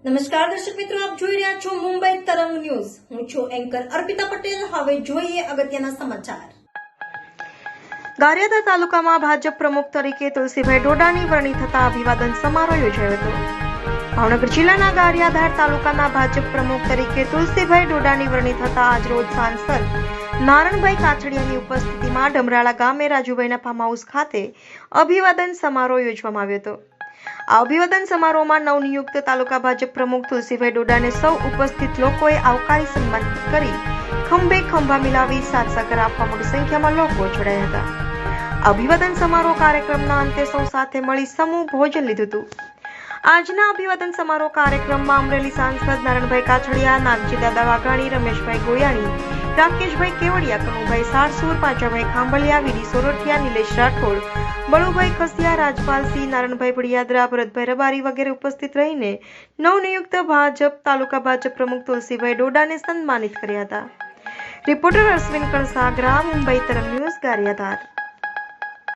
નમસ્કાર દર્શક મિત્રો, આપ જોઈ રહ્યા છો મુંબઈ તરંગ ન્યૂઝ. હું છું એન્કર અર્પિતા પટેલ. હવે જોઈએ અગત્યના સમાચાર. ગારિયાધાર તાલુકામાં ભાજપ પ્રમુખ તરીકે તુલસીભાઈ ડોડાની વરણી થતા અભિવાદન સમારોહ યોજાયો હતો. ભાવનગર જિલ્લાના ગારિયાધાર તાલુકાના ભાજપ પ્રમુખ તરીકે તુલસીભાઈ ડોડાની વરણી થતા આજરોજ સાંસદ નારણભાઈ કાછડિયાની ઉપસ્થિતિમાં ડમરાળા ગામે રાજુભાઈના ફાર્મ હાઉસ ખાતે અભિવાદન સમારોહ યોજવામાં આવ્યો હતો. આ અભિવાદન સમારોહમાં નવનિયુક્ત તાલુકા ભાજપ પ્રમુખ તુલસીભાઈ ડોડાને સૌ ઉપસ્થિત લોકોએ આવકારી સન્માનિત કરી ખંભે ખંભા મિલાવી સાથ સહકાર આપવા મોટી સંખ્યામાં લોકો જોડાયા હતા. અભિવાદન સમારોહ કાર્યક્રમના અંતે સૌ સાથે મળી સમૂહ ભોજન લીધું હતું. આજના અભિવાદન સમારોહ કાર્યક્રમમાં અમરેલી સાંસદ નારણભાઈ કાછડિયા, નાગજી દાદા વાઘાણી, રમેશભાઈ ગોયાણી, રાકેશભાઈ કેવડિયા, કનુભાઈ સારસુર, પાંચાભાઈ ખાંભલિયા, વીડી સોરઠિયા, નિલેશ રાઠોડ, બળુભાઈ ખસિયા, રાજપાલસિંહ, નારણભાઈ પડિયાદરા, ભરતભાઈ રબારી વગેરે ઉપસ્થિત રહીને નવનિયુક્ત તાલુકા ભાજપ પ્રમુખ તુલસીભાઈ ડોડાને સન્માનિત કર્યા હતા. રિપોર્ટર અશ્વિન કણસાગરા, મુંબઈ તરંગ ન્યૂઝ, ગારિયાધાર.